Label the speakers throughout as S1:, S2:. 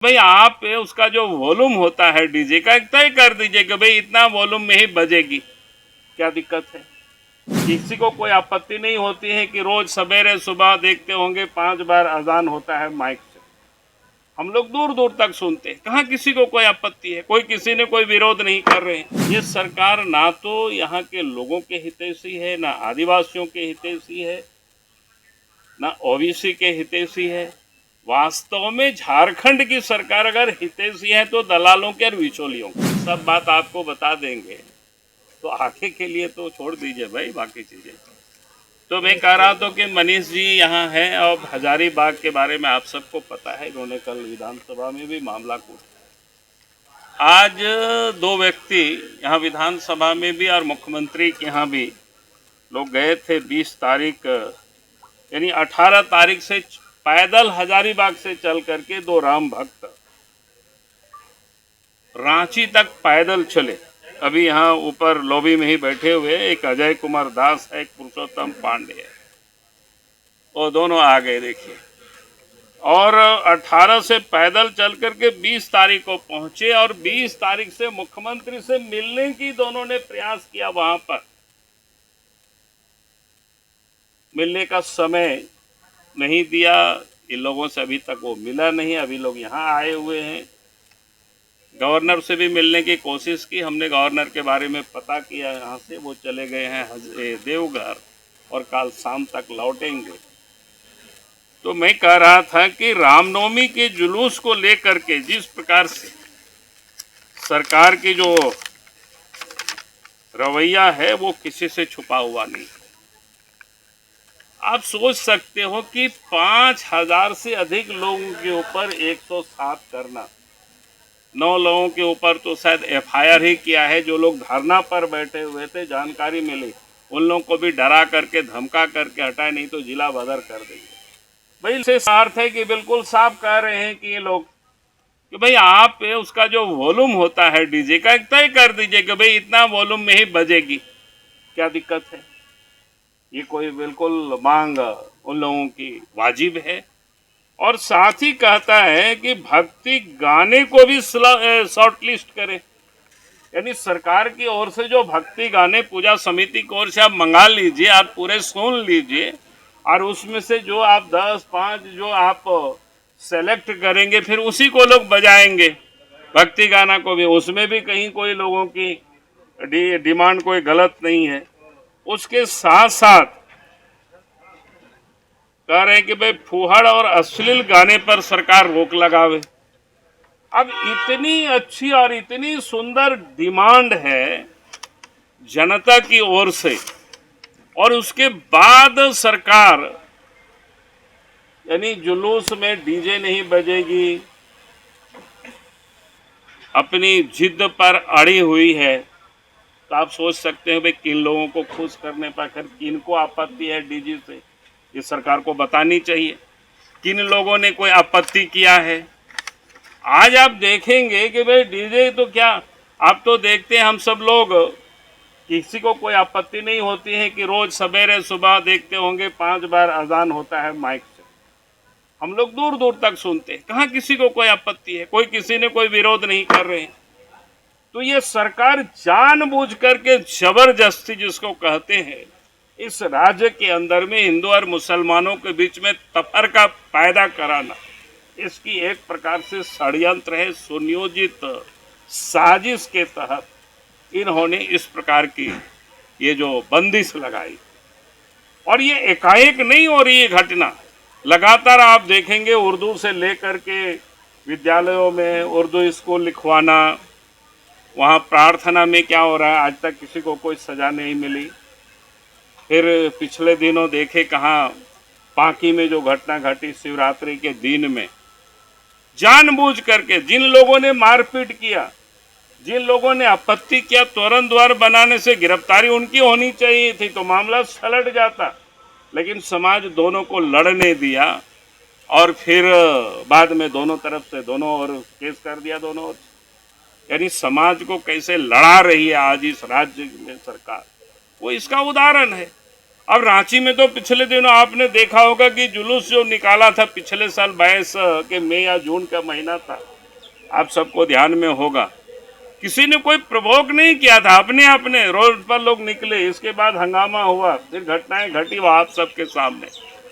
S1: भाई आप उसका जो वॉल्यूम होता है डीजे का तय कर दीजिए कि भाई इतना वॉल्यूम में ही बजेगी। क्या दिक्कत है? किसी को कोई आपत्ति नहीं होती है कि रोज सवेरे सुबह देखते होंगे 5 बार अजान होता है माइक से। हम लोग दूर दूर तक सुनते हैं, कहाँ किसी को कोई आपत्ति है, कोई किसी ने कोई विरोध नहीं कर रहे हैं। ये सरकार ना तो यहाँ के लोगों के हितैषी है, ना आदिवासियों के हितैषी है, ना ओबीसी के हितैषी है। वास्तव में झारखंड की सरकार अगर हितैषी है तो दलालों के और बिचौलियों की सब बात आपको बता देंगे। तो आगे के लिए तो छोड़ दीजिए भाई बाकी चीजें। तो मैं कह रहा था कि मनीष जी यहाँ हैं और हजारीबाग के बारे में आप सबको पता है, इन्होंने कल विधानसभा में भी मामला उठाया। आज दो व्यक्ति यहाँ विधानसभा में भी और मुख्यमंत्री के यहाँ भी लोग गए थे 20 तारीख यानी 18 तारीख से पैदल हजारीबाग से चल करके दो राम भक्त रांची तक पैदल चले। अभी यहाँ ऊपर लॉबी में ही बैठे हुए एक अजय कुमार दास है, एक पुरुषोत्तम पांडे है, वो दोनों आ गए देखिए। और 18 से पैदल चल करके 20 तारीख को पहुंचे और 20 तारीख से मुख्यमंत्री से मिलने की दोनों ने प्रयास किया। वहां पर मिलने का समय नहीं दिया इन लोगों से, अभी तक वो मिला नहीं। अभी लोग यहाँ आए हुए हैं। गवर्नर से भी मिलने की कोशिश की हमने, गवर्नर के बारे में पता किया यहाँ से, वो चले गए हैं देवघर और कल शाम तक लौटेंगे। तो मैं कह रहा था कि रामनवमी के जुलूस को लेकर के जिस प्रकार से सरकार की जो रवैया है वो किसी से छुपा हुआ नहीं। आप सोच सकते हो कि 5000 से अधिक लोगों के ऊपर 107 करना, 9 लोगों के ऊपर तो शायद एफआईआर ही किया है। जो लोग धरना पर बैठे हुए थे, जानकारी मिली, उन लोगों को भी डरा करके धमका करके हटाए, नहीं तो जिला बदर कर देंगे। भाई इससे अर्थ है कि बिल्कुल साफ कह रहे हैं कि ये लोग कि भाई आप उसका जो वॉल्यूम होता है डीजे का तय कर दीजिए कि भाई इतना वॉल्यूम में ही बजेगी। क्या दिक्कत है? ये कोई बिल्कुल मांग उन लोगों की वाजिब है। और साथ ही कहता है कि भक्ति गाने को भी शॉर्ट लिस्ट करें, यानी सरकार की ओर से जो भक्ति गाने पूजा समिति की ओर से आप मंगा लीजिए, आप पूरे सुन लीजिए, और उसमें से जो आप 10-5 जो आप सेलेक्ट करेंगे फिर उसी को लोग बजाएंगे। भक्ति गाना को भी, उसमें भी कहीं कोई लोगों की डिमांड कोई गलत नहीं है। उसके साथ साथ कह रहे हैं कि भाई फुहड़ और अश्लील गाने पर सरकार रोक लगावे। अब इतनी अच्छी और इतनी सुंदर डिमांड है जनता की ओर से, और उसके बाद सरकार यानी जुलूस में डीजे नहीं बजेगी, अपनी जिद पर अड़ी हुई है। तो आप सोच सकते हैं भाई किन लोगों को खुश करने पर, किन को आपत्ति है डीजे से, ये सरकार को बतानी चाहिए। किन लोगों ने कोई आपत्ति किया है। आज आप देखेंगे कि भाई डीजे तो क्या, आप तो देखते हैं हम सब लोग, किसी को कोई आपत्ति नहीं होती है कि रोज सवेरे सुबह देखते होंगे 5 बार अजान होता है माइक से। हम लोग दूर दूर तक सुनते हैं, कहाँ किसी को कोई आपत्ति है, कोई किसी ने कोई विरोध नहीं कर रहे हैं। तो ये सरकार जानबूझ करके जबरदस्ती जिसको कहते हैं, इस राज्य के अंदर में हिंदू और मुसलमानों के बीच में तफरका पैदा कराना, इसकी एक प्रकार से षड्यंत्र है। सुनियोजित साजिश के तहत इन्होंने इस प्रकार की ये जो बंदिश लगाई, और ये एकाएक नहीं हो रही है घटना। लगातार आप देखेंगे उर्दू से लेकर के विद्यालयों में उर्दू स्कूल लिखवाना, वहाँ प्रार्थना में क्या हो रहा है, आज तक किसी को कोई सजा नहीं मिली। फिर पिछले दिनों देखे कहाँ पांकी में जो घटना घटी शिवरात्रि के दिन में, जानबूझ करके जिन लोगों ने मारपीट किया, जिन लोगों ने आपत्ति किया, तुरंत द्वार बनाने से गिरफ्तारी उनकी होनी चाहिए थी तो मामला सलट जाता। लेकिन समाज दोनों को लड़ने दिया और फिर बाद में दोनों तरफ से दोनों और केस कर दिया दोनों ओर। यानी समाज को कैसे लड़ा रही है आज इस राज्य में सरकार, वो इसका उदाहरण है। अब रांची में तो पिछले दिनों आपने देखा होगा कि जुलूस जो निकाला था पिछले साल 22 के मई या जून का महीना था, आप सबको ध्यान में होगा, किसी ने कोई प्रवोक नहीं किया था, अपने अपने रोड पर लोग निकले, इसके बाद हंगामा हुआ, फिर घटनाएं घटी वो आप सबके सामने।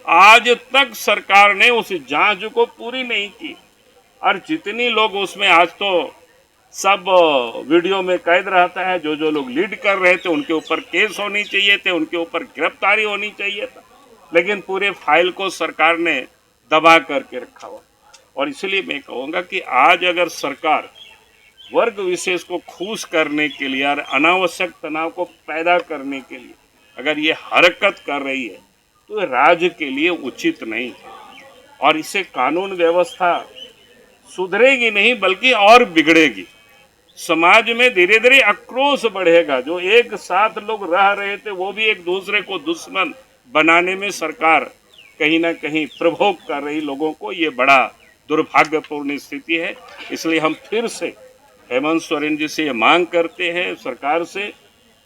S1: आज तक सरकार ने उस जांच को पूरी नहीं की और जितनी लोग उसमें आज तो सब वीडियो में कैद रहता है, जो जो लोग लीड कर रहे थे उनके ऊपर केस होनी चाहिए थे, उनके ऊपर गिरफ्तारी होनी चाहिए था, लेकिन पूरे फाइल को सरकार ने दबा करके रखा हुआ। और इसलिए मैं कहूँगा कि आज अगर सरकार वर्ग विशेष को खुश करने के लिए और अनावश्यक तनाव को पैदा करने के लिए अगर ये हरकत कर रही है तो राज्य के लिए उचित नहीं है और इससे कानून व्यवस्था सुधरेगी नहीं बल्कि और बिगड़ेगी। समाज में धीरे धीरे आक्रोश बढ़ेगा, जो एक साथ लोग रह रहे थे वो भी एक दूसरे को दुश्मन बनाने में सरकार कहीं ना कहीं प्रभोग कर रही लोगों को, ये बड़ा दुर्भाग्यपूर्ण स्थिति है। इसलिए हम फिर से हेमंत सोरेन जी से ये मांग करते हैं सरकार से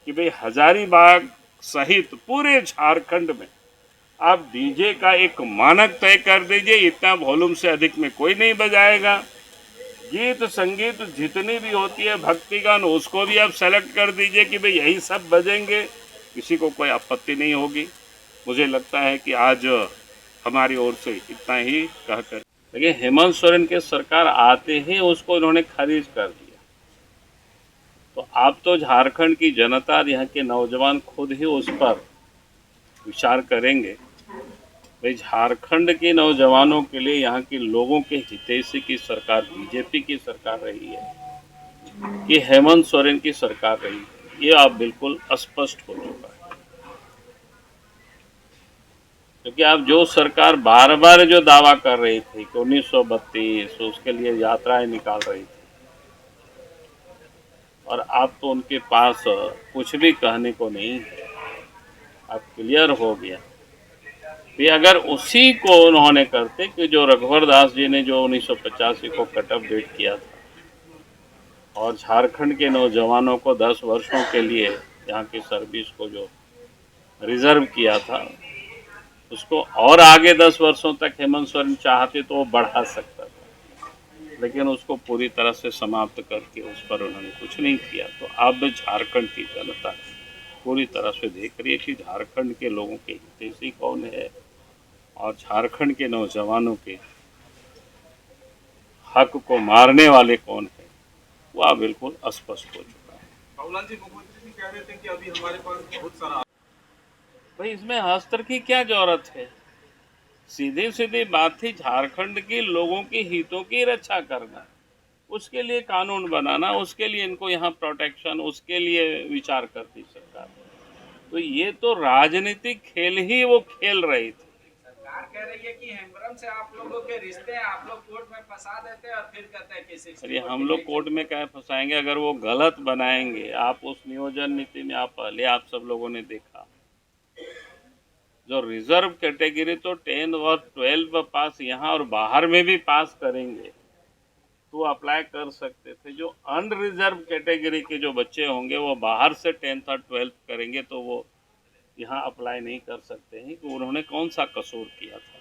S1: कि भाई हजारीबाग सहित पूरे झारखंड में आप डीजे का एक मानक तय कर दीजिए, इतना वॉल्यूम से अधिक में कोई नहीं बजाएगा। गीत संगीत जितनी भी होती है भक्ति गान उसको भी आप सेलेक्ट कर दीजिए कि भाई यही सब बजेंगे, किसी को कोई आपत्ति नहीं होगी। मुझे लगता है कि आज हमारी ओर से इतना ही कहकर, लेकिन हेमंत सोरेन के सरकार आते ही उसको इन्होंने खारिज कर दिया। तो अब तो झारखंड की जनता और यहाँ के नौजवान खुद ही उस पर विचार करेंगे। भाई झारखंड के नौजवानों के लिए यहाँ के लोगों के हितैषी की सरकार बीजेपी की सरकार रही है कि हेमंत सोरेन की सरकार रही है, ये आप बिल्कुल स्पष्ट हो चुका है। क्योंकि आप जो सरकार बार बार जो दावा कर रही थी कि 1932 उसके लिए यात्राएं निकाल रही थी और अब तो उनके पास कुछ भी कहने को नहीं है, अब क्लियर हो गया। भी अगर उसी को उन्होंने करते कि जो रघुवर दास जी ने जो 1985 को कट ऑफ डेट किया था और झारखंड के नौजवानों को 10 वर्षों के लिए यहाँ की सर्विस को जो रिजर्व किया था उसको और आगे 10 वर्षों तक हेमंत सोरेन चाहते तो वो बढ़ा सकता था, लेकिन उसको पूरी तरह से समाप्त करके उस पर उन्होंने कुछ नहीं किया। तो अब झारखंड की जनता पूरी तरह से देख रही है कि झारखंड के लोगों के हितैषी कौन है और झारखंड के नौजवानों के हक को मारने वाले कौन है, वह बिल्कुल स्पष्ट हो चुका है।
S2: बाबूलाल जी, मुख्यमंत्री जी कह रहे थे कि अभी हमारे पास बहुत सारा,
S1: भाई इसमें हस्तर की क्या जरूरत है? सीधी सीधी बात थी, झारखंड के लोगों के हितों की रक्षा करना, उसके लिए कानून बनाना, उसके लिए इनको यहाँ प्रोटेक्शन, उसके लिए विचार करती सरकार। तो ये तो राजनीतिक खेल ही वो खेल रही थी।
S3: सरकार कह रही है कि हेम्ब्रम से आप लोगों के रिश्ते हैं, आप लोग कोर्ट में फंसा देते हैं और फिर कहते हैं कि 60
S1: अरे हम लोग कोर्ट में क्या फंसाएंगे? अगर वो गलत बनाएंगे, आप उस नियोजन नीति में आप पहले आप सब लोगों ने देखा, जो रिजर्व कैटेगरी तो 10 और 12 पास यहाँ और बाहर में भी पास करेंगे तो अप्लाई कर सकते थे। जो अनरिजर्व कैटेगरी के जो बच्चे होंगे वो बाहर से 10th और 12th करेंगे तो वो यहाँ अप्लाई नहीं कर सकते हैं कि उन्होंने कौन सा कसूर किया था।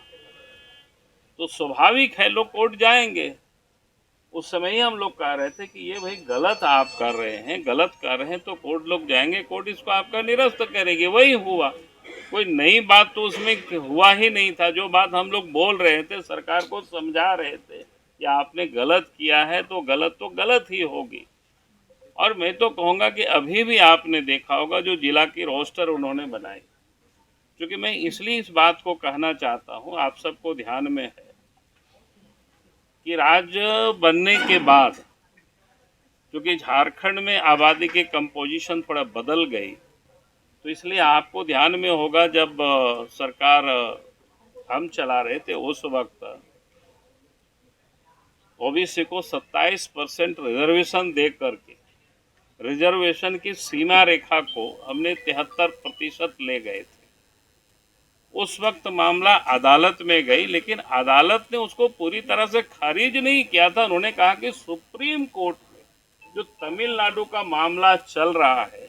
S1: तो स्वाभाविक है लोग कोर्ट जाएंगे। उस समय ही हम लोग कह रहे थे कि ये भाई गलत आप कर रहे हैं, गलत कर रहे हैं, तो कोर्ट लोग जाएंगे, कोर्ट इसको आपका निरस्त करेंगे। वही हुआ, कोई नई बात तो उसमें हुआ ही नहीं था। जो बात हम लोग बोल रहे थे, सरकार को समझा रहे थे कि आपने गलत किया है तो गलत ही होगी। और मैं तो कहूँगा कि अभी भी आपने देखा होगा जो जिला की रोस्टर उन्होंने बनाई, क्योंकि मैं इसलिए इस बात को कहना चाहता हूँ, आप सबको ध्यान में है कि राज्य बनने के बाद क्योंकि झारखंड में आबादी के कंपोजिशन थोड़ा बदल गई, तो इसलिए आपको ध्यान में होगा जब सरकार हम चला रहे थे उस वक्त ओबीसी को 27% रिजर्वेशन दे करके रिजर्वेशन की सीमा रेखा को हमने 73% ले गए थे। उस वक्त मामला अदालत में गई, लेकिन अदालत ने उसको पूरी तरह से खारिज नहीं किया था। उन्होंने कहा कि सुप्रीम कोर्ट में जो तमिलनाडु का मामला चल रहा है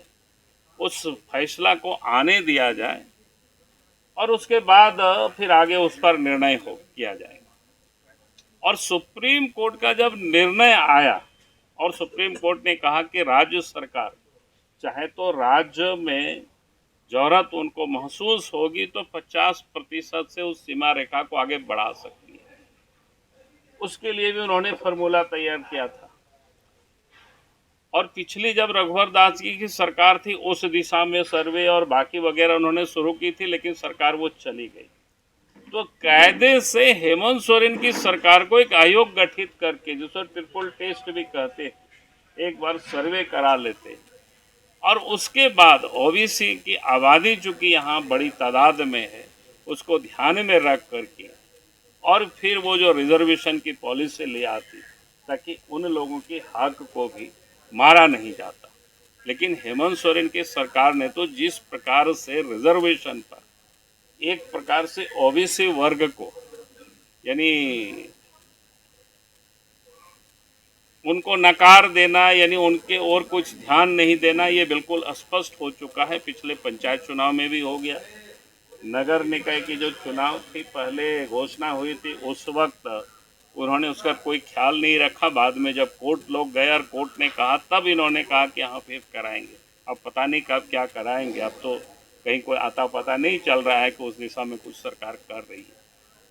S1: उस फैसला को आने दिया जाए और उसके बाद फिर आगे उस पर निर्णय हो किया जाएगा। और सुप्रीम कोर्ट का जब निर्णय आया और सुप्रीम कोर्ट ने कहा कि राज्य सरकार चाहे तो राज्य में जरूरत उनको महसूस होगी तो 50% से उस सीमा रेखा को आगे बढ़ा सकती है, उसके लिए भी उन्होंने फॉर्मूला तैयार किया था। और पिछली जब रघुवर दास जी की सरकार थी उस दिशा में सर्वे और बाकी वगैरह उन्होंने शुरू की थी, लेकिन सरकार वो चली गई। तो कायदे से हेमंत सोरेन की सरकार को एक आयोग गठित करके, जिसको ट्रिपल टेस्ट भी कहते हैं, एक बार सर्वे करा लेते और उसके बाद ओबीसी की आबादी चूंकि यहाँ बड़ी तादाद में है उसको ध्यान में रख करके और फिर वो जो रिजर्वेशन की पॉलिसी ले आती ताकि उन लोगों के हक को भी मारा नहीं जाता। लेकिन हेमंत सोरेन की सरकार ने तो जिस प्रकार से रिजर्वेशन पर एक प्रकार से ओबीसी वर्ग को यानी उनको नकार देना यानी उनके और कुछ ध्यान नहीं देना, ये बिल्कुल स्पष्ट हो चुका है। पिछले पंचायत चुनाव में भी हो गया, नगर निकाय की जो चुनाव थी पहले घोषणा हुई थी उस वक्त उन्होंने उसका कोई ख्याल नहीं रखा। बाद में जब कोर्ट लोग गए और कोर्ट ने कहा तब इन्होंने कहा कि हाँ फिर कराएंगे। अब पता नहीं कब क्या कराएंगे, अब तो कहीं कोई आता पता नहीं चल रहा है कि उस दिशा में कुछ सरकार कर रही है।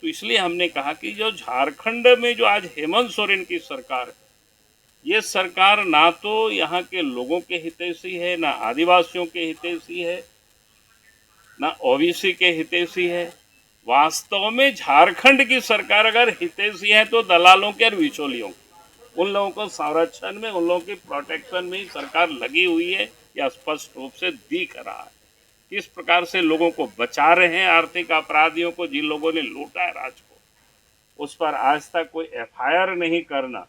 S1: तो इसलिए हमने कहा कि जो झारखंड में जो आज हेमंत सोरेन की सरकार है, ये सरकार ना तो यहाँ के लोगों के हितैषी है, ना आदिवासियों के हितैषी है, ना ओबीसी के हितैषी है। वास्तव में झारखंड की सरकार अगर हितैषी है तो दलालों के और बिचौलियों, उन लोगों को संरक्षण में, उन लोगों की प्रोटेक्शन में ही सरकार लगी हुई है, यह स्पष्ट रूप से दिख रहा है। किस प्रकार से लोगों को बचा रहे हैं, आर्थिक अपराधियों को, जिन लोगों ने लूटा है राज को, उस पर आज तक कोई एफआईआर नहीं करना,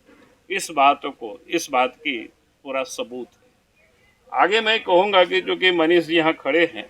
S1: इस बात की पूरा सबूत है। आगे मैं कहूँगा कि चूँकि मनीष जी यहाँ खड़े हैं,